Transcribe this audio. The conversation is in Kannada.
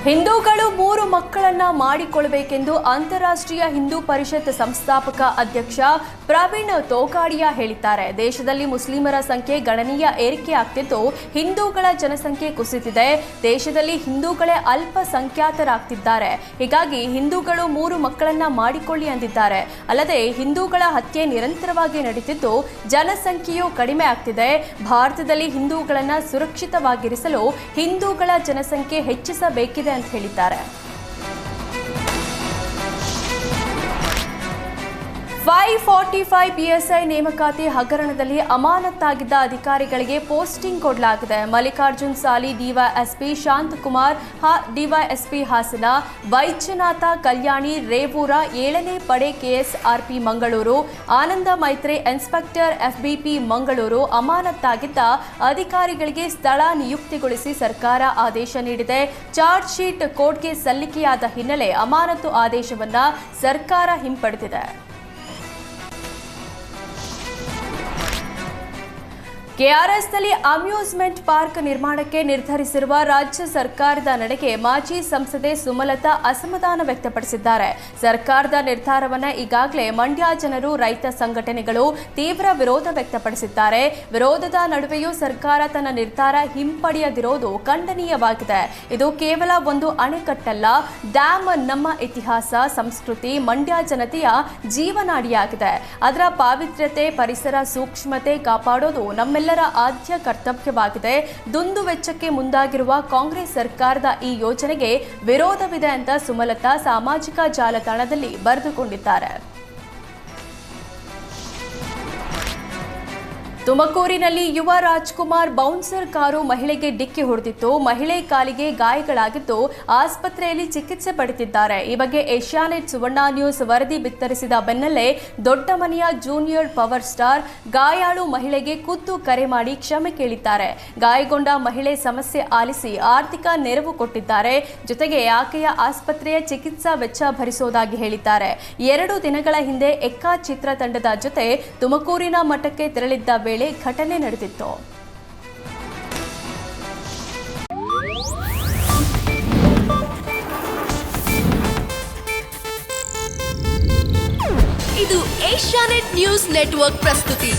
ಹಿಂದೂಗಳು 3 ಮಕ್ಕಳನ್ನ ಮಾಡಿಕೊಳ್ಳಬೇಕೆಂದು ಅಂತಾರಾಷ್ಟ್ರೀಯ ಹಿಂದೂ ಪರಿಷತ್ ಸಂಸ್ಥಾಪಕ ಅಧ್ಯಕ್ಷ ಪ್ರವೀಣ್ ತೋಗಾಡಿಯಾ ಹೇಳಿದ್ದಾರೆ. ದೇಶದಲ್ಲಿ ಮುಸ್ಲಿಮರ ಸಂಖ್ಯೆ ಗಣನೀಯ ಏರಿಕೆ ಆಗ್ತಿದ್ದು ಹಿಂದೂಗಳ ಜನಸಂಖ್ಯೆ ಕುಸಿತಿದೆ. ದೇಶದಲ್ಲಿ ಹಿಂದೂಗಳೇ ಅಲ್ಪಸಂಖ್ಯಾತರಾಗ್ತಿದ್ದಾರೆ. ಹೀಗಾಗಿ ಹಿಂದೂಗಳು 3 ಮಕ್ಕಳನ್ನ ಮಾಡಿಕೊಳ್ಳಿ ಅಂದಿದ್ದಾರೆ. ಅಲ್ಲದೆ ಹಿಂದೂಗಳ ಹತ್ಯೆ ನಿರಂತರವಾಗಿ ನಡೀತಿದ್ದು ಜನಸಂಖ್ಯೆಯೂ ಕಡಿಮೆ ಆಗ್ತಿದೆ. ಭಾರತದಲ್ಲಿ ಹಿಂದೂಗಳನ್ನ ಸುರಕ್ಷಿತವಾಗಿರಿಸಲು ಹಿಂದೂಗಳ ಜನಸಂಖ್ಯೆ ಹೆಚ್ಚಿಸಬೇಕಿದೆ ಅಂತ ಹೇಳಿದ್ದಾರೆ. 545 PSI ನೇಮಕಾತಿ ಹಗರಣದಲ್ಲಿ ಅಮಾನತ್ತಾಗಿದ್ದ ಅಧಿಕಾರಿಗಳಿಗೆ ಪೋಸ್ಟಿಂಗ್ ಕೊಡಲಾಗಿದೆ. ಮಲ್ಲಿಕಾರ್ಜುನ್ ಸಾಲಿ ಡಿವೈಎಸ್ಪಿ ಶಾಂತಕುಮಾರ್, ಡಿವೈಎಸ್ಪಿ ಹಾಸನ, ವೈದ್ಯನಾಥ ಕಲ್ಯಾಣಿ ರೇವೂರ 7ನೇ ಪಡೆ KSRP ಮಂಗಳೂರು, ಆನಂದ ಮೈತ್ರೆ ಇನ್ಸ್ಪೆಕ್ಟರ್ FBP ಮಂಗಳೂರು ಅಮಾನತ್ತಾಗಿದ್ದ ಅಧಿಕಾರಿಗಳಿಗೆ ಸ್ಥಳ ನಿಯುಕ್ತಿಗೊಳಿಸಿ ಸರ್ಕಾರ ಆದೇಶ ನೀಡಿದೆ. ಚಾರ್ಜ್ ಶೀಟ್ ಕೋರ್ಟ್ಗೆ ಸಲ್ಲಿಕೆಯಾದ ಹಿನ್ನೆಲೆ ಅಮಾನತು ಆದೇಶವನ್ನ ಸರ್ಕಾರ ಹಿಂಪಡೆದಿದೆ. ಕೆಆರ್ಎಸ್ನಲ್ಲಿ ಅಮ್ಯೂಸ್ಮೆಂಟ್ ಪಾರ್ಕ್ ನಿರ್ಮಾಣಕ್ಕೆ ನಿರ್ಧರಿಸಿರುವ ರಾಜ್ಯ ಸರ್ಕಾರದ ನಡೆಗೆ ಮಾಜಿ ಸಂಸದೆ ಸುಮಲತಾ ಅಸಮಾಧಾನ ವ್ಯಕ್ತಪಡಿಸಿದ್ದಾರೆ. ಸರ್ಕಾರದ ನಿರ್ಧಾರವನ್ನು ಈಗಾಗಲೇ ಮಂಡ್ಯ ಜನರು, ರೈತ ಸಂಘಟನೆಗಳು ತೀವ್ರ ವಿರೋಧ ವ್ಯಕ್ತಪಡಿಸಿದ್ದಾರೆ. ವಿರೋಧದ ನಡುವೆಯೂ ಸರ್ಕಾರ ತನ್ನ ನಿರ್ಧಾರ ಹಿಂಪಡೆಯದಿರೋದು ಖಂಡನೀಯವಾಗಿದೆ. ಇದು ಕೇವಲ ಒಂದು ಅಣೆಕಟ್ಟಲ್ಲ, ಡ್ಯಾಮ್ ನಮ್ಮ ಇತಿಹಾಸ, ಸಂಸ್ಕೃತಿ, ಮಂಡ್ಯ ಜನತೆಯ ಜೀವನಾಡಿಯಾಗಿದೆ. ಅದರ ಪಾವಿತ್ರ್ಯತೆ, ಪರಿಸರ ಸೂಕ್ಷ್ಮತೆ ಕಾಪಾಡೋದು ನಮ್ಮೆಲ್ಲರ ಆದ್ಯ ಕರ್ತವ್ಯವಾಗಿದೆ. ದುಂದು ವೆಚ್ಚಕ್ಕೆ ಮುಂದಾಗಿರುವ ಕಾಂಗ್ರೆಸ್ ಸರ್ಕಾರದ ಈ ಯೋಜನೆಗೆ ವಿರೋಧವಿದೆ ಅಂತ ಸುಮಲತಾ ಸಾಮಾಜಿಕ ಜಾಲತಾಣದಲ್ಲಿ ಬರೆದುಕೊಂಡಿದ್ದಾರೆ. ತುಮಕೂರಿನಲ್ಲಿ ಯುವ ರಾಜ್ಕುಮಾರ್ ಬೌನ್ಸರ್ ಕಾರು ಮಹಿಳೆಗೆ ಡಿಕ್ಕಿ ಹೊಡೆದಿತ್ತು. ಮಹಿಳೆ ಕಾಲಿಗೆ ಗಾಯಗಳಾಗಿದ್ದು ಆಸ್ಪತ್ರೆಯಲ್ಲಿ ಚಿಕಿತ್ಸೆ ಪಡೆದಿದ್ದಾರೆ. ಈ ಬಗ್ಗೆ ಏಷ್ಯಾನೆಟ್ ಸುವರ್ಣ ನ್ಯೂಸ್ ವರದಿ ಬಿತ್ತರಿಸಿದ ಬೆನ್ನಲ್ಲೇ ದೊಡ್ಡಮನೆಯ ಜೂನಿಯರ್ ಪವರ್ ಸ್ಟಾರ್ ಗಾಯಾಳು ಮಹಿಳೆಗೆ ಖುದ್ದು ಕರೆ ಮಾಡಿ ಕ್ಷಮೆ ಕೇಳಿದ್ದಾರೆ. ಗಾಯಗೊಂಡ ಮಹಿಳೆ ಸಮಸ್ಯೆ ಆಲಿಸಿ ಆರ್ಥಿಕ ನೆರವು ಕೊಟ್ಟಿದ್ದಾರೆ. ಜೊತೆಗೆ ಆಕೆಯ ಆಸ್ಪತ್ರೆಯ ಚಿಕಿತ್ಸಾ ವೆಚ್ಚ ಭರಿಸುವುದಾಗಿ ಹೇಳಿದ್ದಾರೆ. 2 ದಿನಗಳ ಹಿಂದೆ ಎಕ್ಕಾ ಚಿತ್ರತಂಡದ ಜೊತೆ ತುಮಕೂರಿನ ಮಠಕ್ಕೆ ತೆರಳಿದ್ದ ವೇಳೆ ಘಟನೆ ನಡೆದಿತ್ತು. ಇದು ಏಷ್ಯಾನೆಟ್ ನ್ಯೂಸ್ ನೆಟ್ವರ್ಕ್ ಪ್ರಸ್ತುತಿ.